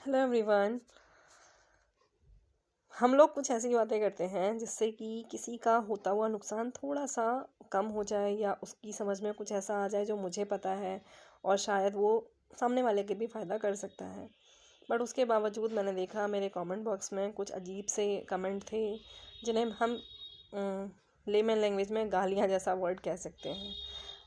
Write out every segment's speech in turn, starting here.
Hello everyone. हम लोग कुछ ऐसी बातें करते हैं जिससे कि किसी का होता हुआ नुकसान थोड़ा सा कम हो जाए या उसकी समझ में कुछ ऐसा आ जाए जो मुझे पता है और शायद वो सामने वाले के भी फ़ायदा कर सकता है। बट उसके बावजूद मैंने देखा मेरे कमेंट बॉक्स में कुछ अजीब से कमेंट थे जिन्हें हम लेमन लैंग्वेज में गालियाँ जैसा वर्ड कह सकते हैं।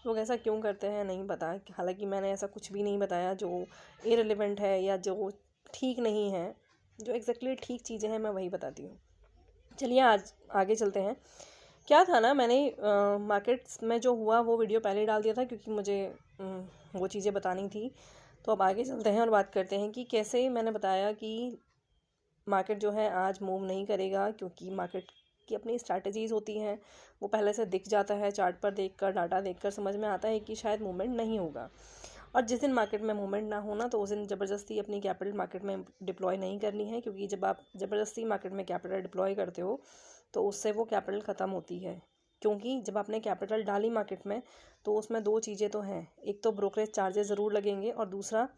लोग ऐसा क्यों करते हैं नहीं पता। हालांकि मैंने ऐसा कुछ भी नहीं बताया जो इररिलेवेंट है या जो ठीक नहीं है। जो एग्जैक्टली ठीक चीज़ें हैं मैं वही बताती हूँ। चलिए आज आगे चलते हैं। क्या था ना, मैंने मार्केट्स में जो हुआ वो वीडियो पहले ही डाल दिया था क्योंकि मुझे वो चीज़ें बतानी थी। तो अब आगे चलते हैं और बात करते हैं कि कैसे मैंने बताया कि मार्केट जो है आज मूव नहीं करेगा, क्योंकि मार्केट की अपनी स्ट्रैटेजीज़ होती हैं। वो पहले से दिख जाता है, चार्ट पर देखकर, डाटा देखकर समझ में आता है कि शायद मूवमेंट नहीं होगा। और जिस दिन मार्केट में मूवमेंट ना होना तो उस दिन ज़बरदस्ती अपनी कैपिटल मार्केट में डिप्लॉय नहीं करनी है, क्योंकि जब आप ज़बरदस्ती मार्केट में कैपिटल डिप्लॉय करते हो तो उससे वो कैपिटल ख़त्म होती है। क्योंकि जब आपने कैपिटल डाली मार्केट में तो उसमें दो चीज़ें तो हैं, एक तो ब्रोकरेज चार्जेस ज़रूर लगेंगे और दूसरा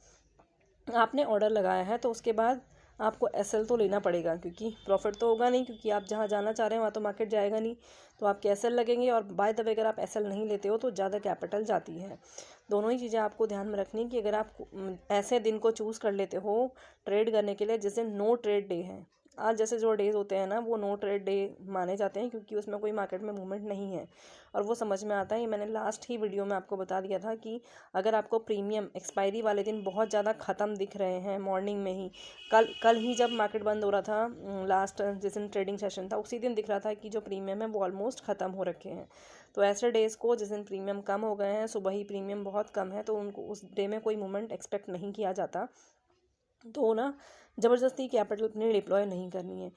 आपने ऑर्डर लगाया है तो उसके बाद आपको एसएल तो लेना पड़ेगा, क्योंकि प्रॉफिट तो होगा नहीं, क्योंकि आप जहाँ जाना चाह रहे हैं वहाँ तो मार्केट जाएगा नहीं। तो आपके एसएल लगेंगे और बाय द वे अगर आप एसएल नहीं लेते हो तो ज़्यादा कैपिटल जाती है। दोनों ही चीज़ें आपको ध्यान में रखनी कि अगर आप ऐसे दिन को चूज़ कर लेते हो ट्रेड करने के लिए जिस दिन नो ट्रेड डे है। आज जैसे जो डेज होते हैं ना वो नो ट्रेड डे माने जाते हैं, क्योंकि उसमें कोई मार्केट में मूवमेंट नहीं है और वो समझ में आता है। ये मैंने लास्ट ही वीडियो में आपको बता दिया था कि अगर आपको प्रीमियम एक्सपायरी वाले दिन बहुत ज़्यादा ख़त्म दिख रहे हैं मॉर्निंग में ही, कल ही जब मार्केट बंद हो रहा था, लास्ट जिस दिन ट्रेडिंग सेशन था उसी दिन दिख रहा था कि जो प्रीमियम है वो ऑलमोस्ट ख़त्म हो रखे हैं। तो ऐसे डेज़ को जिस दिन प्रीमियम कम हो गए हैं, सुबह ही प्रीमियम बहुत कम है, तो उनको उस डे में कोई मूवमेंट एक्सपेक्ट नहीं किया जाता। तो ना ज़बरदस्ती कैपिटल अपनी डिप्लॉय नहीं करनी है।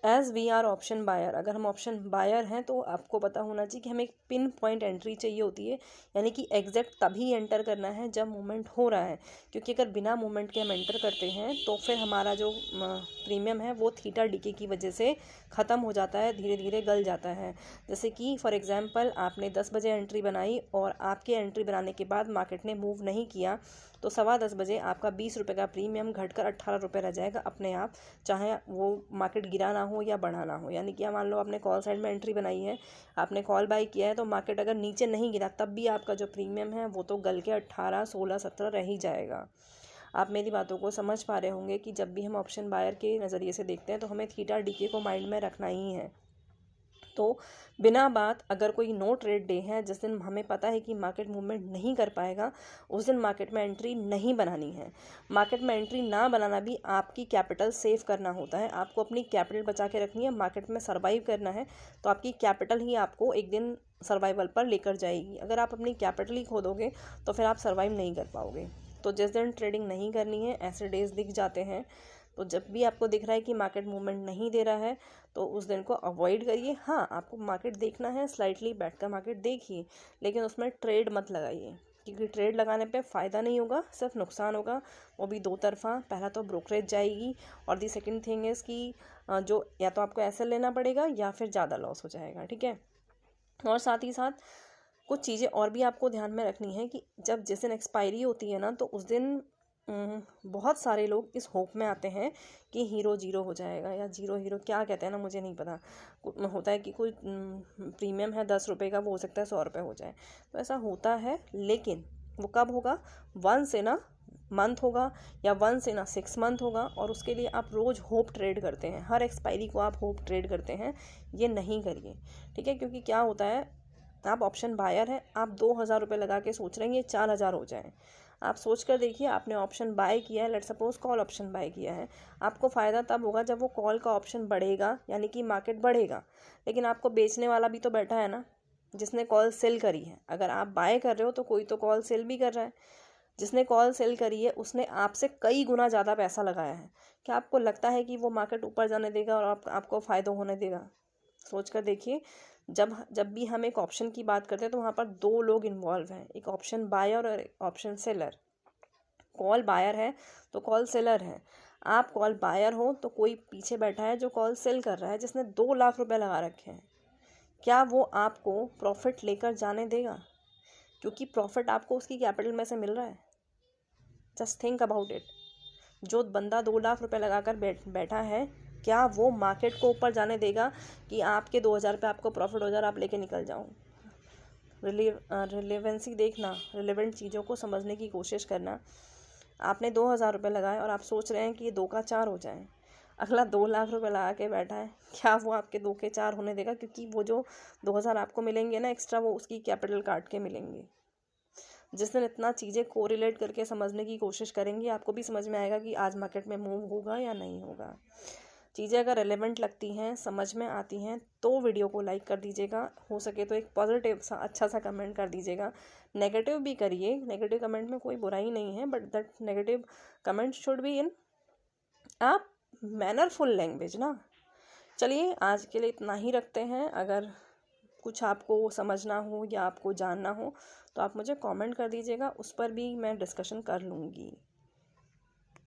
As we are option buyer, अगर हम ऑप्शन बायर हैं तो आपको पता होना चाहिए कि हमें एक पिन पॉइंट एंट्री चाहिए होती है, यानी कि एग्जैक्ट तभी एंटर करना है जब मूवमेंट हो रहा है। क्योंकि अगर बिना मूवमेंट के हम एंटर करते हैं तो फिर हमारा जो प्रीमियम है वो थीटा डीके की वजह से ख़त्म हो जाता है, धीरे धीरे गल जाता है। जैसे कि फॉर एग्जांपल आपने 10 बजे एंट्री बनाई और आपके एंट्री बनाने के बाद मार्केट ने मूव नहीं किया तो 10:15 बजे आपका 20 रुपये का प्रीमियम घटकर 18 रुपये रह जाएगा अपने आप, चाहे वो मार्केट गिरा ना हो या बढ़ा ना हो। यानी कि मान लो आपने कॉल साइड में एंट्री बनाई है, आपने कॉल बाई किया है, तो मार्केट अगर नीचे नहीं गिरा तब भी आपका जो प्रीमियम है वो तो गल के 18, 16, 17 रह ही जाएगा। आप मेरी बातों को समझ पा रहे होंगे कि जब भी हम ऑप्शन बायर के नज़रिए से देखते हैं तो हमें थीटा डीके को माइंड में रखना ही है। तो बिना बात अगर कोई नो ट्रेड डे है जिस दिन हमें पता है कि मार्केट मूवमेंट नहीं कर पाएगा, उस दिन मार्केट में एंट्री नहीं बनानी है। मार्केट में एंट्री ना बनाना भी आपकी कैपिटल सेव करना होता है। आपको अपनी कैपिटल बचा के रखनी है, मार्केट में सर्वाइव करना है। तो आपकी कैपिटल ही आपको एक दिन सर्वाइवल पर लेकर जाएगी। अगर आप अपनी कैपिटल ही खो दोगे तो फिर आप सर्वाइव नहीं कर पाओगे। तो जिस दिन ट्रेडिंग नहीं करनी है, ऐसे डेज दिख जाते हैं। तो जब भी आपको दिख रहा है कि मार्केट मूवमेंट नहीं दे रहा है तो उस दिन को अवॉइड करिए। हाँ, आपको मार्केट देखना है, स्लाइटली बैठकर मार्केट देखिए, लेकिन उसमें ट्रेड मत लगाइए, क्योंकि ट्रेड लगाने पे फ़ायदा नहीं होगा, सिर्फ नुकसान होगा, वो भी दो तरफा। पहला तो ब्रोकरेज जाएगी और दी सेकंड थिंग इज़ कि जो या तो आपको ऐसे लेना पड़ेगा या फिर ज़्यादा लॉस हो जाएगा। ठीक है। और साथ ही साथ कुछ चीज़ें और भी आपको ध्यान में रखनी है कि जब जिस दिन एक्सपायरी होती है ना तो उस दिन बहुत सारे लोग इस होप में आते हैं कि हीरो जीरो हो जाएगा, या जीरो हीरो क्या कहते हैं ना मुझे नहीं पता। होता है कि कोई प्रीमियम है 10 रुपये का, वो हो सकता है 100 रुपये हो जाए। तो ऐसा होता है, लेकिन वो कब होगा? वंस इन अ मंथ होगा या वंस इन अ 6 मंथ होगा। और उसके लिए आप रोज़ होप ट्रेड करते हैं, हर एक्सपायरी को आप होप ट्रेड करते हैं, ये नहीं करिए। ठीक है। क्योंकि क्या होता है, आप ऑप्शन बायर हैं, आप 2,000 रुपये लगा के सोच रहे हैं ये 4,000 हो जाए। आप सोच कर देखिए, आपने ऑप्शन बाय किया है, let suppose call option buy किया है, आपको फ़ायदा तब होगा जब वो कॉल का ऑप्शन बढ़ेगा, यानी कि मार्केट बढ़ेगा। लेकिन आपको बेचने वाला भी तो बैठा है ना, जिसने कॉल सेल करी है। अगर आप बाय कर रहे हो तो कोई तो कॉल सेल भी कर रहा है। जिसने कॉल सेल करी है उसने आपसे कई गुना ज़्यादा पैसा लगाया है। क्या आपको लगता है कि वो मार्केट ऊपर जाने देगा और आपको फ़ायदा होने देगा? सोच कर देखिए। जब जब भी हम एक ऑप्शन की बात करते हैं तो वहाँ पर दो लोग इन्वॉल्व हैं, एक ऑप्शन बायर और एक ऑप्शन सेलर। कॉल बायर है तो कॉल सेलर है। आप कॉल बायर हो तो कोई पीछे बैठा है जो कॉल सेल कर रहा है, जिसने 2 लाख रुपए लगा रखे हैं। क्या वो आपको प्रॉफिट लेकर जाने देगा? क्योंकि प्रॉफिट आपको उसकी कैपिटल में से मिल रहा है। Just think about it. जो बंदा 2 लाख रुपए लगाकर बैठा है, क्या वो मार्केट को ऊपर जाने देगा कि आपके 2,000 रुपये आपको प्रॉफिट हो जाए और आप लेके निकल जाओ? रिलेवेंसी देखना, रिलेवेंट चीज़ों को समझने की कोशिश करना। आपने 2,000 रुपये लगाए और आप सोच रहे हैं कि ये 2 का 4 हो जाए। अगला 2 लाख रुपए लगा के बैठा है, क्या वो आपके 2 के 4 होने देगा? क्योंकि वो जो 2,000 आपको मिलेंगे ना एक्स्ट्रा, वो उसकी कैपिटल काट के मिलेंगे। जिस दिन इतना चीज़ें कोरिलेट करके समझने की कोशिश करेंगे, आपको भी समझ में आएगा कि आज मार्केट में मूव होगा या नहीं होगा। चीज़ें अगर रेलेवेंट लगती हैं, समझ में आती हैं, तो वीडियो को लाइक कर दीजिएगा। हो सके तो एक पॉजिटिव सा अच्छा सा कमेंट कर दीजिएगा। नेगेटिव भी करिए, नेगेटिव कमेंट में कोई बुराई नहीं है, but that negative comment should be in आप मैनरफुल लैंग्वेज ना। चलिए आज के लिए इतना ही रखते हैं। अगर कुछ आपको समझना हो या आपको जानना हो तो आप मुझे कमेंट कर दीजिएगा, उस पर भी मैं डिस्कशन कर लूँगी।